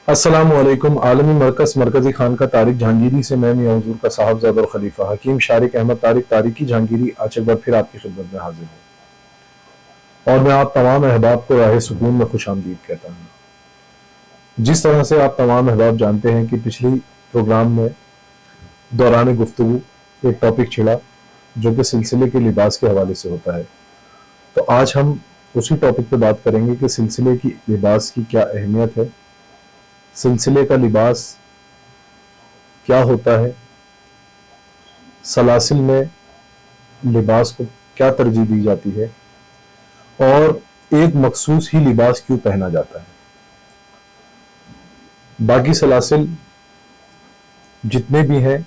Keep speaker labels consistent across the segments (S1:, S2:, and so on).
S1: السلام علیکم۔ عالمی مرکز مرکزی خانقاہ طارق جہانگیری سے میں میاں حضور کا صاحبزادہ اور خلیفہ حکیم شارق احمد طارق طارقی جہانگیری آج ایک بار پھر آپ کی خدمت میں حاضر ہوں، اور میں آپ تمام احباب کو راہ سکون میں خوش آمدید کہتا ہوں۔ جس طرح سے آپ تمام احباب جانتے ہیں کہ پچھلی پروگرام میں دوران گفتگو ایک ٹاپک چھڑا جو کہ سلسلے کے لباس کے حوالے سے ہوتا ہے، تو آج ہم اسی ٹاپک پہ بات کریں گے کہ سلسلے کی لباس کی کیا اہمیت ہے، سلسلے کا لباس کیا ہوتا ہے، سلاسل میں لباس کو کیا ترجیح دی جاتی ہے، اور ایک مخصوص ہی لباس کیوں پہنا جاتا ہے۔ باقی سلاسل جتنے بھی ہیں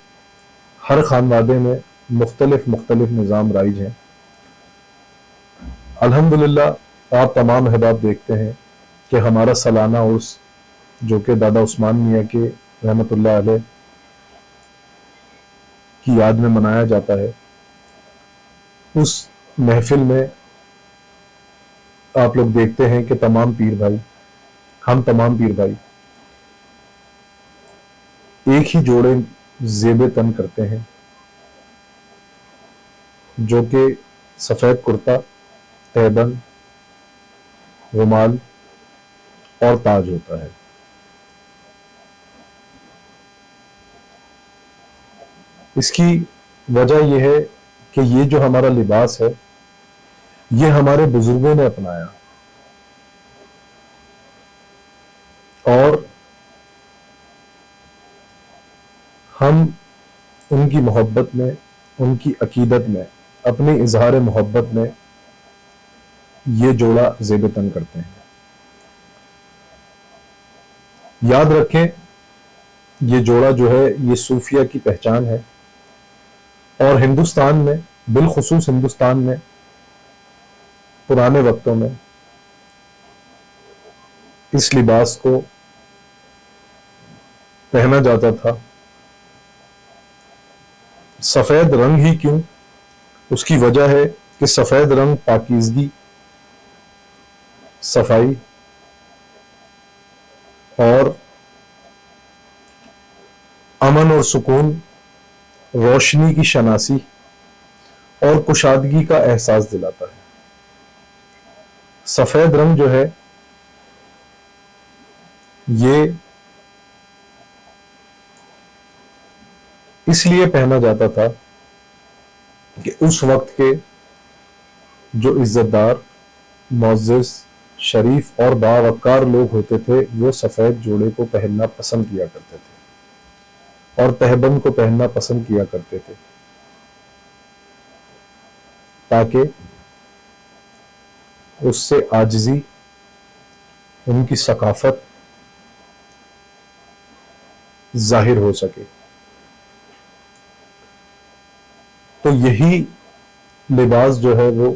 S1: ہر خانوادے میں مختلف نظام رائج ہیں۔ الحمدللہ آپ تمام احباب دیکھتے ہیں کہ ہمارا سالانہ عرس جو کہ دادا عثمان میاں کے رحمت اللہ علیہ کی یاد میں منایا جاتا ہے، اس محفل میں آپ لوگ دیکھتے ہیں کہ تمام پیر بھائی، ہم تمام پیر بھائی ایک ہی جوڑے زیب تن کرتے ہیں جو کہ سفید کرتا، تہبند، رومال اور تاج ہوتا ہے۔ اس کی وجہ یہ ہے کہ یہ جو ہمارا لباس ہے یہ ہمارے بزرگوں نے اپنایا، اور ہم ان کی محبت میں، ان کی عقیدت میں، اپنی اظہار محبت میں یہ جوڑا زیب تن کرتے ہیں۔ یاد رکھیں یہ جوڑا جو ہے یہ صوفیہ کی پہچان ہے، اور ہندوستان میں، بالخصوص ہندوستان میں پرانے وقتوں میں اس لباس کو پہنا جاتا تھا۔ سفید رنگ ہی کیوں؟ اس کی وجہ ہے کہ سفید رنگ پاکیزگی، صفائی اور امن اور سکون، روشنی کی شناسی اور کشادگی کا احساس دلاتا ہے۔ سفید رنگ جو ہے یہ اس لیے پہنا جاتا تھا کہ اس وقت کے جو عزت دار، معزز، شریف اور باوقار لوگ ہوتے تھے وہ سفید جوڑے کو پہننا پسند کیا کرتے تھے اور تہبند کو پہننا پسند کیا کرتے تھے، تاکہ اس سے عاجزی، ان کی ثقافت ظاہر ہو سکے۔ تو یہی لباس جو ہے وہ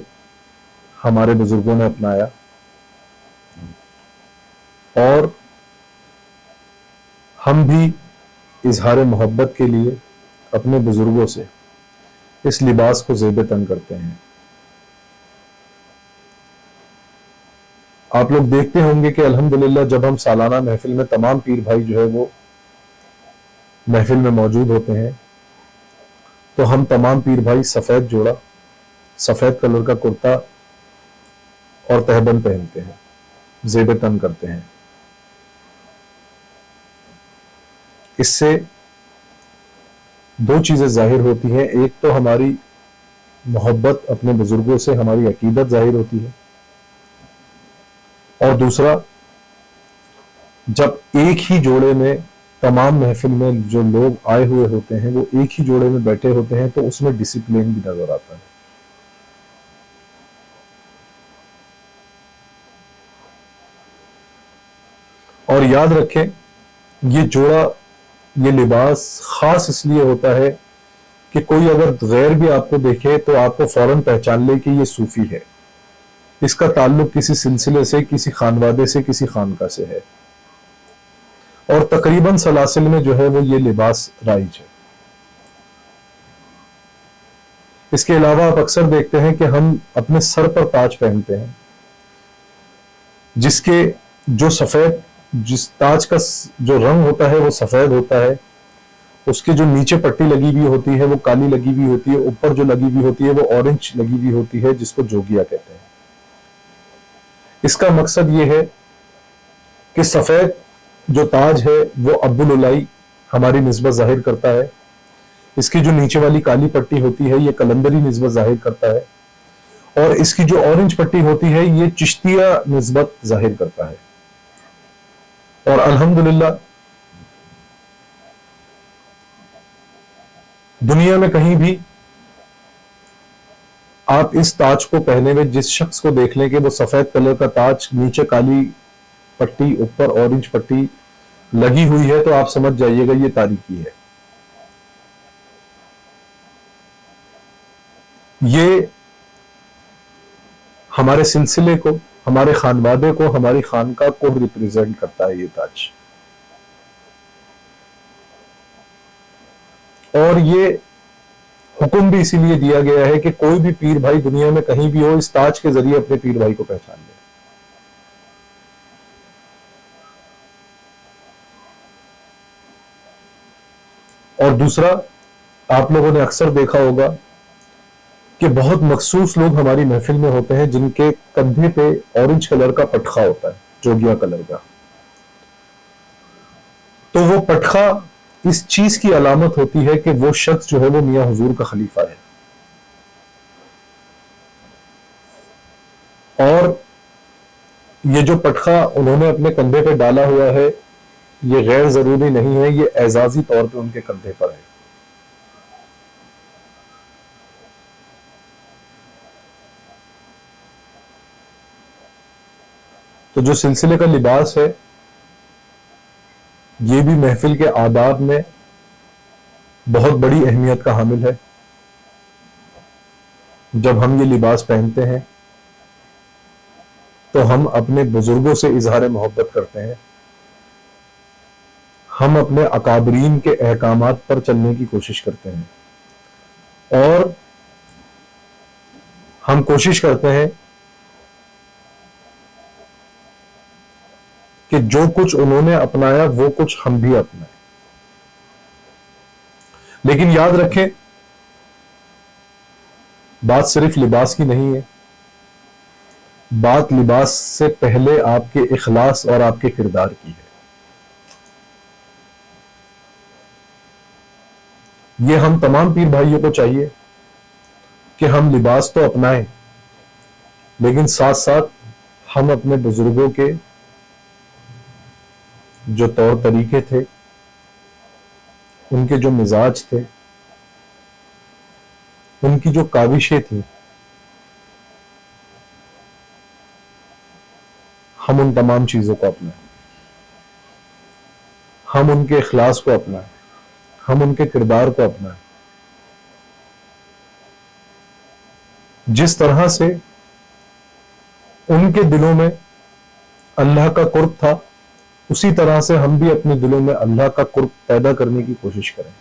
S1: ہمارے بزرگوں نے اپنایا، اور ہم بھی اظہار محبت کے لیے اپنے بزرگوں سے اس لباس کو زیب تن کرتے ہیں۔ آپ لوگ دیکھتے ہوں گے کہ الحمدللہ جب ہم سالانہ محفل میں تمام پیر بھائی جو ہے وہ محفل میں موجود ہوتے ہیں تو ہم تمام پیر بھائی سفید جوڑا، سفید کلر کا کرتا اور تہبند پہنتے ہیں، زیب تن کرتے ہیں۔ اس سے دو چیزیں ظاہر ہوتی ہیں، ایک تو ہماری محبت اپنے بزرگوں سے، ہماری عقیدت ظاہر ہوتی ہے، اور دوسرا جب ایک ہی جوڑے میں تمام محفل میں جو لوگ آئے ہوئے ہوتے ہیں وہ ایک ہی جوڑے میں بیٹھے ہوتے ہیں تو اس میں ڈسپلن بھی نظر آتا ہے۔ اور یاد رکھیں یہ جوڑا، یہ لباس خاص اس لیے ہوتا ہے کہ کوئی اگر غیر بھی آپ کو دیکھے تو آپ کو فوراً پہچان لے کہ یہ صوفی ہے، اس کا تعلق کسی سلسلے سے، کسی خانوادے سے، کسی خانقاہ سے ہے، اور تقریباً سلاسل میں جو ہے وہ یہ لباس رائج ہے۔ اس کے علاوہ آپ اکثر دیکھتے ہیں کہ ہم اپنے سر پر تاج پہنتے ہیں، جس کے جو سفید جس تاج کا جو رنگ ہوتا ہے وہ سفید ہوتا ہے، اس کے جو نیچے پٹی لگی ہوئی ہوتی ہے وہ کالی لگی ہوئی ہوتی ہے، اوپر جو لگی ہوئی ہوتی ہے وہ اورنج لگی ہوئی ہوتی ہے، جس کو جوگیا کہتے ہیں۔ اس کا مقصد یہ ہے کہ سفید جو تاج ہے وہ عبداللائی ہماری نسبت ظاہر کرتا ہے، اس کی جو نیچے والی کالی پٹی ہوتی ہے یہ قلندری نسبت ظاہر کرتا ہے، اور اس کی جو اورنج پٹی ہوتی ہے یہ چشتیہ نسبت ظاہر کرتا ہے۔ اور الحمدللہ دنیا میں کہیں بھی آپ اس تاج کو پہنے ہوئے جس شخص کو دیکھ لیں کہ وہ سفید کلر کا تاج، نیچے کالی پٹی، اوپر اورنج پٹی لگی ہوئی ہے، تو آپ سمجھ جائیے گا یہ تاریکی ہے۔ یہ ہمارے سلسلے کو، ہمارے خانوادے کو، ہماری خانقاہ کو ریپریزنٹ کرتا ہے یہ تاج۔ اور یہ حکم بھی اسی لیے دیا گیا ہے کہ کوئی بھی پیر بھائی دنیا میں کہیں بھی ہو اس تاج کے ذریعے اپنے پیر بھائی کو پہچان لے۔ اور دوسرا، آپ لوگوں نے اکثر دیکھا ہوگا کہ بہت مخصوص لوگ ہماری محفل میں ہوتے ہیں جن کے کندھے پہ اورنج کلر کا پٹخا ہوتا ہے، جوگیا کلر کا۔ تو وہ پٹخا اس چیز کی علامت ہوتی ہے کہ وہ شخص جو ہے وہ میاں حضور کا خلیفہ ہے۔ اور یہ جو پٹخا انہوں نے اپنے کندھے پہ ڈالا ہوا ہے یہ غیر ضروری نہیں ہے، یہ اعزازی طور پہ ان کے کندھے پر ہے۔ تو جو سلسلے کا لباس ہے یہ بھی محفل کے آداب میں بہت بڑی اہمیت کا حامل ہے۔ جب ہم یہ لباس پہنتے ہیں تو ہم اپنے بزرگوں سے اظہار محبت کرتے ہیں، ہم اپنے اکابرین کے احکامات پر چلنے کی کوشش کرتے ہیں، اور ہم کوشش کرتے ہیں کہ جو کچھ انہوں نے اپنایا وہ کچھ ہم بھی اپنائیں۔ لیکن یاد رکھیں بات صرف لباس کی نہیں ہے، بات لباس سے پہلے آپ کے اخلاص اور آپ کے کردار کی ہے۔ یہ ہم تمام پیر بھائیوں کو چاہیے کہ ہم لباس تو اپنائیں، لیکن ساتھ ساتھ ہم اپنے بزرگوں کے جو طور طریقے تھے، ان کے جو مزاج تھے، ان کی جو کاوشیں تھیں، ہم ان تمام چیزوں کو اپنائیں، ہم ان کے اخلاص کو اپنائیں، ہم ان کے کردار کو اپنائیں۔ جس طرح سے ان کے دلوں میں اللہ کا قرب تھا، اسی طرح سے ہم بھی اپنے دلوں میں اللہ کا قرب پیدا کرنے کی کوشش کریں،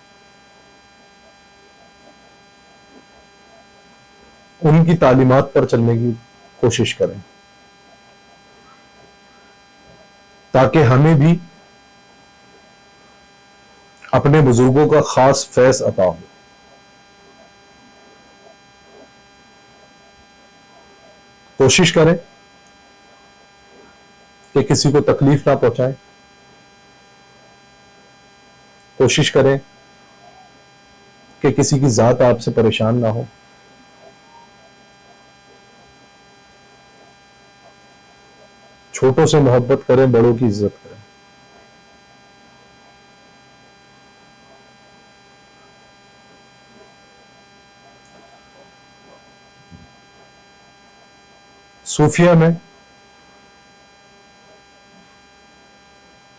S1: ان کی تعلیمات پر چلنے کی کوشش کریں، تاکہ ہمیں بھی اپنے بزرگوں کا خاص فیض عطا ہو۔ کوشش کریں کہ کسی کو تکلیف نہ پہنچائیں، کوشش کریں کہ کسی کی ذات آپ سے پریشان نہ ہو، چھوٹوں سے محبت کریں، بڑوں کی عزت کریں۔ صوفیہ میں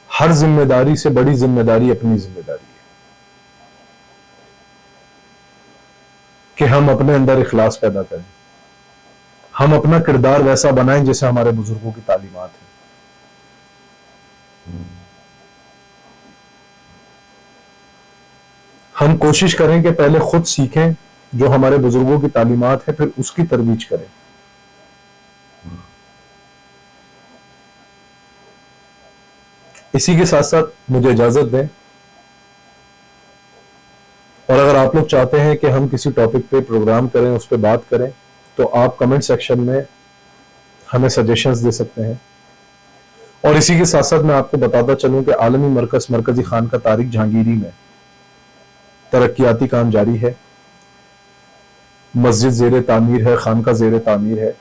S1: ہر ذمہ داری سے بڑی ذمہ داری اپنی ذمہ داری ہے، کہ ہم اپنے اندر اخلاص پیدا کریں، ہم اپنا کردار ویسا بنائیں جیسے ہمارے بزرگوں کی تعلیمات ہیں۔ ہم کوشش کریں کہ پہلے خود سیکھیں جو ہمارے بزرگوں کی تعلیمات ہے، پھر اس کی ترویج کریں۔ اسی کے ساتھ ساتھ مجھے اجازت دیں، اور اگر آپ لوگ چاہتے ہیں کہ ہم کسی ٹاپک پہ پروگرام کریں، اس پہ بات کریں، تو آپ کمنٹ سیکشن میں ہمیں سجیشنز دے سکتے ہیں۔ اور اسی کے ساتھ ساتھ میں آپ کو بتاتا چلوں کہ عالمی مرکز مرکزی خانقاہ طارق جہانگیری میں ترقیاتی کام جاری ہے، مسجد زیر تعمیر ہے، خانقاہ زیر تعمیر ہے۔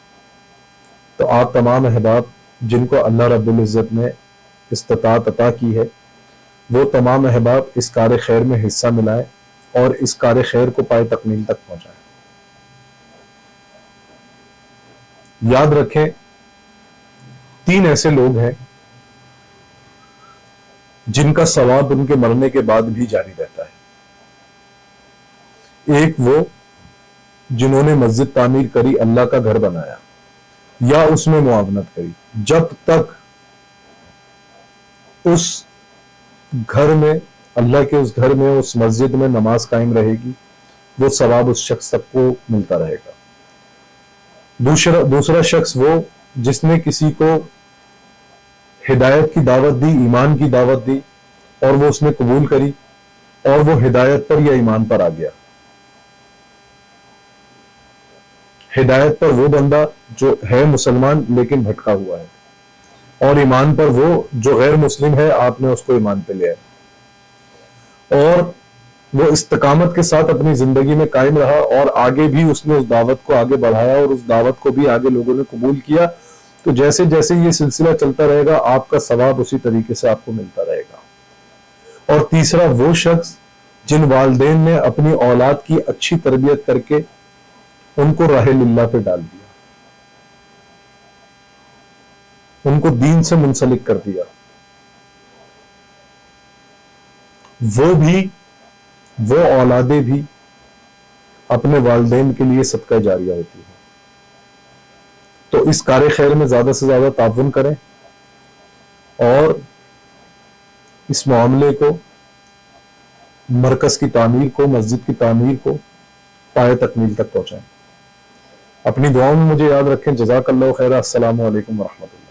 S1: تو آپ تمام احباب جن کو اللہ رب العزت نے استطاعت عطا کی ہے، وہ تمام احباب اس کار خیر میں حصہ ملائیں اور اس کار خیر کو پائے تکمیل تک پہنچائیں۔ یاد رکھیں، 3 ایسے لوگ ہیں جن کا ثواب ان کے مرنے کے بعد بھی جاری رہتا ہے۔ ایک وہ جنہوں نے مسجد تعمیر کری، اللہ کا گھر بنایا یا اس میں معاونت کری، جب تک اس گھر میں، اللہ کے اس گھر میں، اس مسجد میں نماز قائم رہے گی، وہ ثواب اس شخص تک کو ملتا رہے گا۔ دوسرا شخص وہ جس نے کسی کو ہدایت کی دعوت دی، ایمان کی دعوت دی، اور وہ اس نے قبول کری اور وہ ہدایت پر یا ایمان پر آ گیا۔ ہدایت پر وہ بندہ جو ہے مسلمان لیکن بھٹکا ہوا ہے، اور ایمان پر وہ جو غیر مسلم ہے، آپ نے اس کو ایمان پہ لیا ہے، اور وہ استقامت کے ساتھ اپنی زندگی میں قائم رہا، اور آگے بھی اس نے اس دعوت کو آگے بڑھایا، اور اس دعوت کو بھی آگے لوگوں نے قبول کیا۔ تو جیسے جیسے یہ سلسلہ چلتا رہے گا، آپ کا ثواب اسی طریقے سے آپ کو ملتا رہے گا۔ اور تیسرا وہ شخص جن والدین نے اپنی اولاد کی اچھی تربیت کر کے ان کو راہ اللہ پہ ڈال دیا، ان کو دین سے منسلک کر دیا، وہ اولادیں بھی اپنے والدین کے لیے صدقہ جاریہ ہوتی ہیں۔ تو اس کار خیر میں زیادہ سے زیادہ تعاون کریں اور اس معاملے کو، مرکز کی تعمیر کو، مسجد کی تعمیر کو پائے تکمیل تک پہنچائیں۔ اپنی دعاؤں میں مجھے یاد رکھیں۔ جزاک اللہ خیر۔ السلام علیکم ورحمۃ اللہ۔